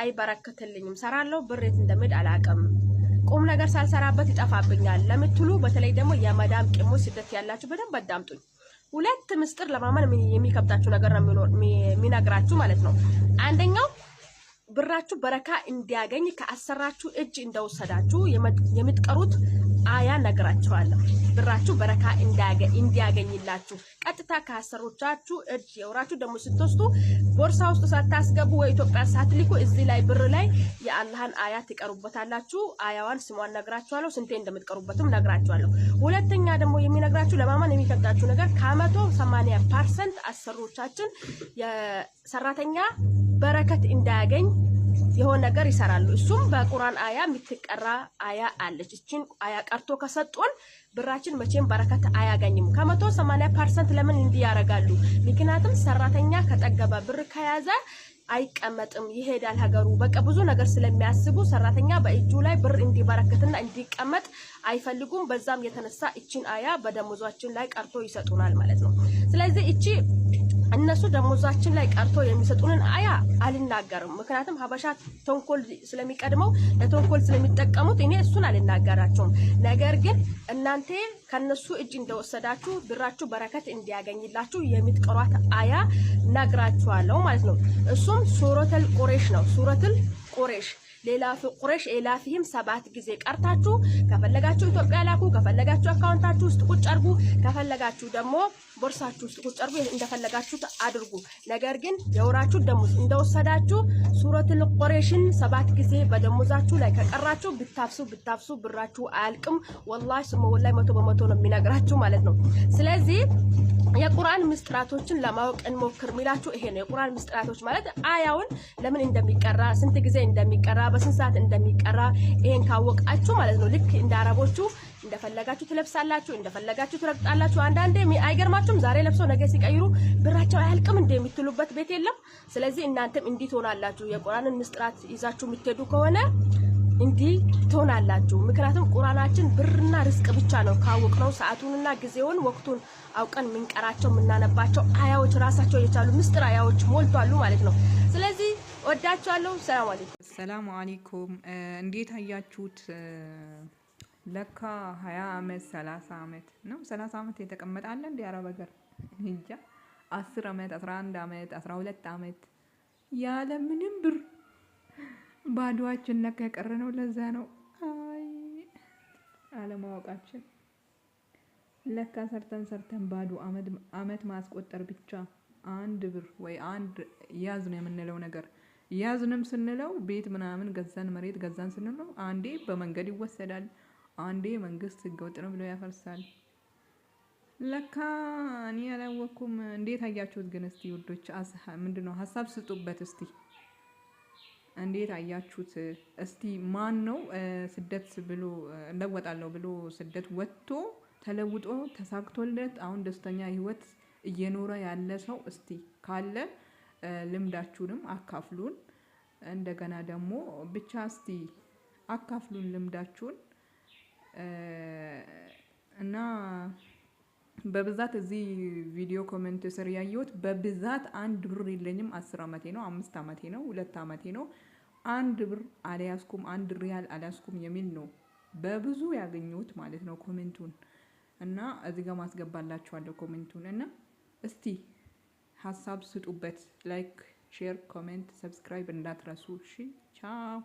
አይበረከትልኝም ሰራለው ብር የት እንደምድ አላቀም ቁም ነገር ሳልሰራበት ይጣፋብኛል ለምትሉ በተለይ ደግሞ የመዳም ቅሙ ስደት ያላችሁ በደንብ አዳምጡኝ ሁለት ምስጥር ለማመን የሚከብዳችሁ ነገር ነው የሚነግራችሁ ማለት ነው አንደኛው ብራችሁ በረካ እንዲያገኝ ከአሰራችሁ እጅ እንደወሰዳችሁ የምትቀሩት አያ ነግራችኋለሁ ብራችሁ በረካ እንዲያገኝላችሁ ቀጥታ ከአሰሮቻችሁ እጅ የወራችሁ ደሞ ስትወስዱ ቦርሳ ውስጥ ሳታስገቡ ወይ ኢትዮጵያ ሳትልኩ እዚህ ላይ ብር ላይ የአላህን አያት ይቀሩበታላችሁ አያዋን ስሟን ነግራችኋለሁ ስንቴ እንደምትቀሩበትም ነግራችኋለሁ ሁለተኛ ደሞ የሚነግራችሁ ለማማን የሚከብዳችሁ ነገር ከ180% አሰሮቻችን የሰራተኛ በረከት እንዳያገኝ የሆነ ነገር ይሰራሉ እሱም በቁርአን አያ ምትቀራ አያ አለች እቺን አያ ቀርቶ ከሰጡን ብራችን መቼም በረከት አያገኝም ከ180% ለምን እንዲ ያረጋሉ ምክንያቱም ሰራተኛ ከጠገበ ብር ከያዘ አይቀመጥም ይሄዳል ሀገሩ በቃ ብዙ ነገር ስለሚያስቡ ሰራተኛ በእጁ ላይ ብር እንዲበረከትና እንዲቀመጥ አይፈልጉም በዛም የተነሳ እቺን አያ በደሞዛችን ላይ ቀርቶ ይሰጡናል ማለት ነው ስለዚህ እቺ እነሱ ደሞዛችን ላይ ቀርቶ የሚሰጡንን አያ አልናገርም ምክንያቱም ሀበሻ ተንኮል ስለሚቀድመው ለተንኮል ስለሚጠቀሙት እኔ እሱን አልናገራቸውም ነገር ግን እናንተ ከነሱ እጅ እንደወሰዳችሁ ብራችሁ በረከት እንዲያገኝላችሁ የምትቀሯት አያ ነግራችኋለሁ ማለት ነው እሱም ሱረቱል ቁረይሽ ነው ሱረቱል ቁረይሽ ሌላ ቁረይሽ ኤላፊህም 7 ጊዜ ቀርታችሁ ከፈለጋችሁ ኢትዮጵያ ላኩ ከፈለጋችሁ አካውንታችሁ ውስጥ ቁጭ አርጉ ከፈለጋችሁ ደግሞ ቦርሳችሁ ውስጥ ቁጭ አርጉ እንደፈለጋችሁ አድርጉ ነገር ግን የወራችሁ ደሞዝ እንደወሰዳችሁ ሱረቱል ቁረይሽን 7 ጊዜ በደሞዛችሁ ላይ ከቀራችሁ ብታፍሱ ብራችሁ አያልቅም ወላሂ ስሙ ወላሂ 100% ነው የሚነግራችሁ ማለት ነው ስለዚህ የቁርአን ምስጥራቶችን ለማወቅ እንሞክር ሚላችሁ ይሄ ነው የቁርአን ምስጥራቶች ማለት አያውን ለምን እንደሚቀራ ስንት ጊዜ እንደሚቀራ በስንት ሰዓት እንደሚቀራ ይሄን ካወቃችሁ ማለት ነው ልክ እንደ አረቦቹ እንደፈለጋችሁ ትለብሳላችሁ እንደፈለጋችሁ ትረግጣላችሁ አንዳንዴ አይገርማችሁም ዛሬ ለብሰው ነገ ሲቀይሩ ብራቸው አያልቅም እንደምትሉበት ቤት የለም ስለዚህ እናንተም እንዲህ ትሆናላችሁ የቁርአንን ምስጥራት ይዛችሁ የምትሄዱ ከሆነ እንዲህ ትሆናላችሁ ምክንያቱም ቁርአናችን ብርና ርስቅ ብቻ ነው ካወቅነው ሰዓቱንና ጊዜውን ወቅቱን አውቀን ምንቀራቸው ምናነባቸው አያዎች ራሳቸው የቻሉ ምስጥር አያዎች ሞልቷሉ ማለት ነው ስለዚህ ወዳችኋለሁ ሰላም አለይኩም እንዴት አያችሁት ለካ 20 አመት 30 አመት ነው 30 አመት የተቀመጣለ እንደ አረብ ሀገር እንጃ 10 አመት 11 አመት 12 አመት ያለ ምንም ብር ባዶአችን ለካ የቀረነው ለዛ ነው አይ አለማወቃችን ለካ ሰርተን ባዶ አመት ማስቆጠር ብቻ አንድ ብር ወይ አንድ ያዝ ነው የምንለው ነገር ያዝንም ስንለው ቤት ምናምን ገዛን መሬት ገዛን ስንለው አንዴ በመንገድ ይወሰዳል አንዴ መንግስት ህገወጥ ነው ብሎ ያፈርሳል ለካ እኔ አላወኩም እንዴት አያችሁት ግን እስቲ ውዶች ምንድነው ሐሳብ ስጡበት እስቲ እንዴት አያችሁት እስቲ ማን ነው ስደት ብሎ እንደወጣለው ብሎ ስደት ወጥቶ ተለውጦ ተሳክቶለት አሁን ደስተኛ ህይወት እየኖረ ያለ ሰው እስቲ ካለ ልምዳችሁንም አካፍሉን እንደገና ደግሞ ብቻ እስቲ አካፍሉን ልምዳችሁን እና በብዛት እዚህ ቪዲዮ ኮሜንት ስር ያየሁት በብዛት አንድ ብር የለኝም 10 አመቴ ነው 5 አመቴ ነው 2 አመቴ ነው አንድ ብር አልያዝኩም አንድ ሪያል አልያዝኩም የሚል ነው በብዙ ያገኘሁት ማለት ነው ኮሜንቱን እና እዚህ ጋር ማስገባላችኋለሁ ኮሜንቱን እና እስቲ ሐሳብ ስጡበት ላይክ ሼር ኮሜንት ሰብስክራይብ እንዳትረሱ እሺ ቻው